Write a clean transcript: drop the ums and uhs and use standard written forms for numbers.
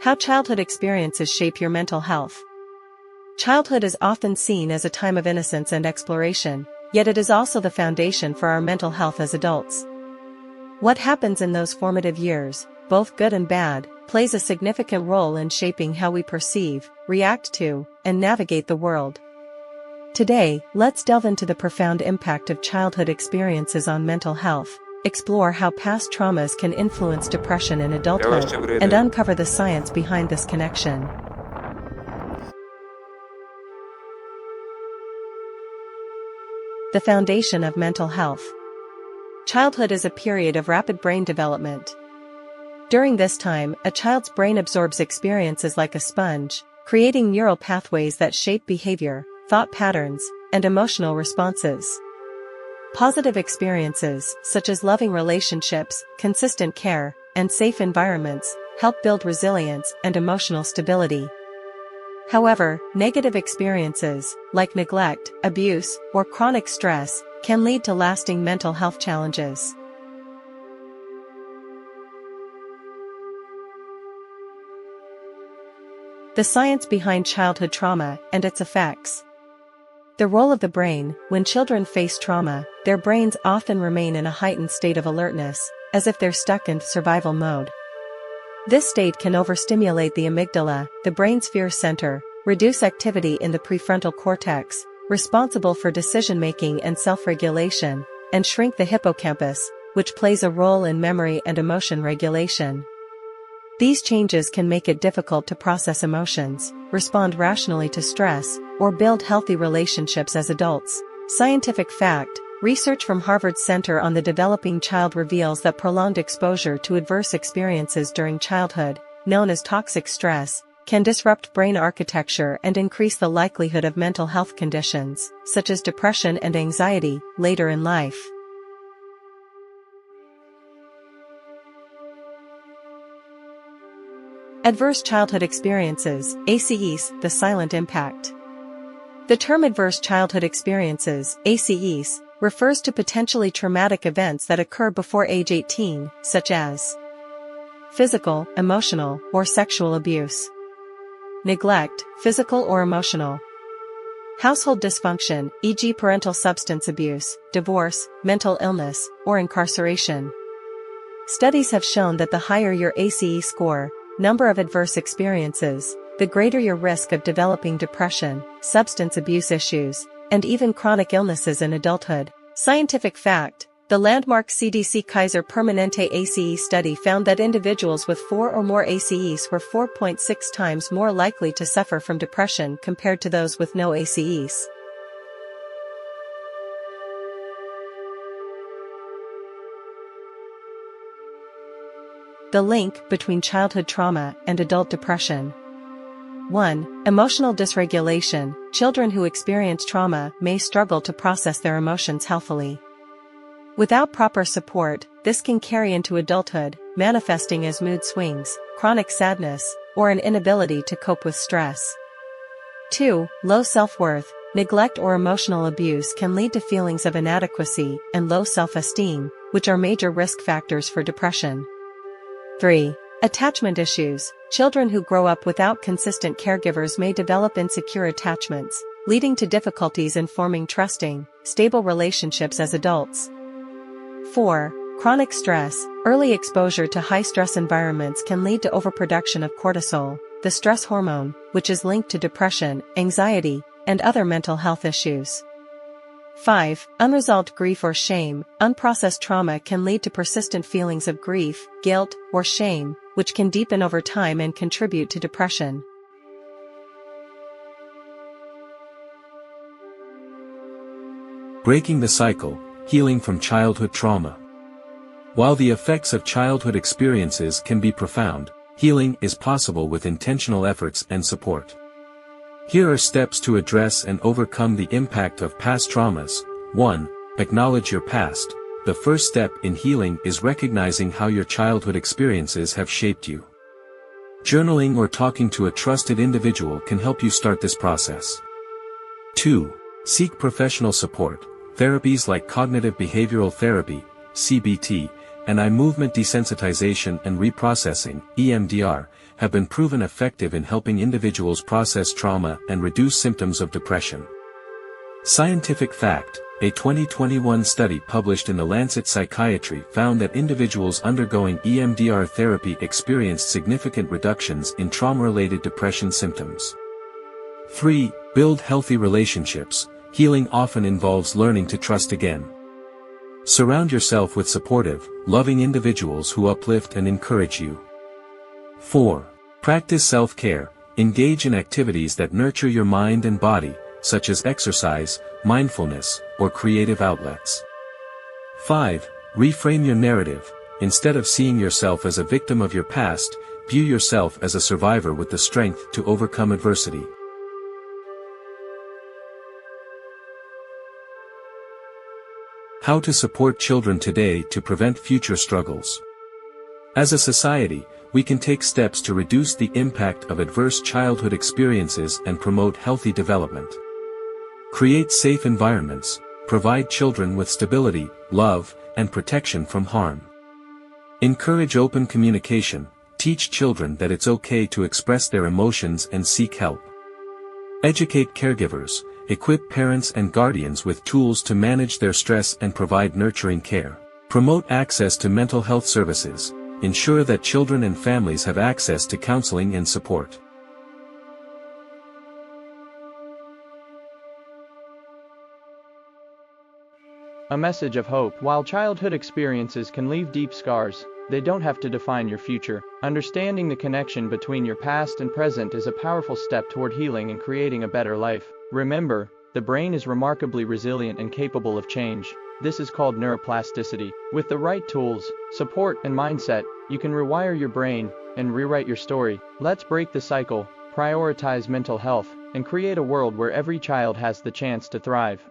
How childhood experiences shape your mental health. Childhood is often seen as a time of innocence and exploration, yet it is also the foundation for our mental health as adults. What happens in those formative years, both good and bad, plays a significant role in shaping how we perceive, react to, and navigate the world. Today, let's delve into the profound impact of childhood experiences on mental health, explore how past traumas can influence depression in adulthood, and uncover the science behind this connection. The foundation of mental health. Childhood is a period of rapid brain development. During this time, a child's brain absorbs experiences like a sponge, creating neural pathways that shape behavior, thought patterns, and emotional responses. Positive experiences, such as loving relationships, consistent care, and safe environments, help build resilience and emotional stability. However, negative experiences, like neglect, abuse, or chronic stress, can lead to lasting mental health challenges. The science behind childhood trauma and its effects. The role of the brain. When children face trauma, their brains often remain in a heightened state of alertness, as if they're stuck in survival mode. This state can overstimulate the amygdala, the brain's fear center, reduce activity in the prefrontal cortex, responsible for decision-making and self-regulation, and shrink the hippocampus, which plays a role in memory and emotion regulation. These changes can make it difficult to process emotions, respond rationally to stress, or build healthy relationships as adults. Scientific fact: research from Harvard's Center on the Developing Child reveals that prolonged exposure to adverse experiences during childhood, known as toxic stress, can disrupt brain architecture and increase the likelihood of mental health conditions, such as depression and anxiety, later in life. Adverse childhood experiences, ACEs, the silent impact. The term adverse childhood experiences, ACEs, refers to potentially traumatic events that occur before age 18, such as physical, emotional, or sexual abuse. Neglect, physical or emotional. Household dysfunction, e.g. parental substance abuse, divorce, mental illness, or incarceration. Studies have shown that the higher your ACE score, number of adverse experiences, the greater your risk of developing depression, substance abuse issues, and even chronic illnesses in adulthood. Scientific fact: the landmark CDC Kaiser Permanente ACE study found that individuals with 4 or more ACEs were 4.6 times more likely to suffer from depression compared to those with no ACEs. The link between childhood trauma and adult depression. 1. Emotional dysregulation. Children who experience trauma may struggle to process their emotions healthily. Without proper support, this can carry into adulthood, manifesting as mood swings, chronic sadness, or an inability to cope with stress. 2. Low self-worth. Neglect or emotional abuse can lead to feelings of inadequacy and low self-esteem, which are major risk factors for depression. 3. Attachment issues. Children who grow up without consistent caregivers may develop insecure attachments, leading to difficulties in forming trusting, stable relationships as adults. 4. Chronic stress. Early exposure to high-stress environments can lead to overproduction of cortisol, the stress hormone, which is linked to depression, anxiety, and other mental health issues. 5. Unresolved grief or shame. Unprocessed trauma can lead to persistent feelings of grief, guilt, or shame, which can deepen over time and contribute to depression. Breaking the cycle, healing from childhood trauma. While the effects of childhood experiences can be profound, healing is possible with intentional efforts and support. Here are steps to address and overcome the impact of past traumas. 1. Acknowledge your past. The first step in healing is recognizing how your childhood experiences have shaped you. Journaling or talking to a trusted individual can help you start this process. 2. Seek professional support. Therapies like cognitive behavioral therapy, CBT, and eye movement desensitization and reprocessing, EMDR, have been proven effective in helping individuals process trauma and reduce symptoms of depression. Scientific fact: a 2021 study published in The Lancet Psychiatry found that individuals undergoing EMDR therapy experienced significant reductions in trauma-related depression symptoms. 3. Build healthy relationships. Healing often involves learning to trust again. Surround yourself with supportive, loving individuals who uplift and encourage you. 4. Practice self-care. Engage in activities that nurture your mind and body, such as exercise, mindfulness, or creative outlets. 5. Reframe your narrative. Instead of seeing yourself as a victim of your past, view yourself as a survivor with the strength to overcome adversity. How to support children today to prevent future struggles. As a society, we can take steps to reduce the impact of adverse childhood experiences and promote healthy development. Create safe environments, provide children with stability, love, and protection from harm. Encourage open communication, teach children that it's okay to express their emotions and seek help. Educate caregivers, equip parents and guardians with tools to manage their stress and provide nurturing care. Promote access to mental health services, ensure that children and families have access to counseling and support. A message of hope. While childhood experiences can leave deep scars, they don't have to define your future. Understanding the connection between your past and present is a powerful step toward healing and creating a better life. Remember, the brain is remarkably resilient and capable of change. This is called neuroplasticity. With the right tools, support, and mindset, you can rewire your brain and rewrite your story. Let's break the cycle, prioritize mental health, and create a world where every child has the chance to thrive.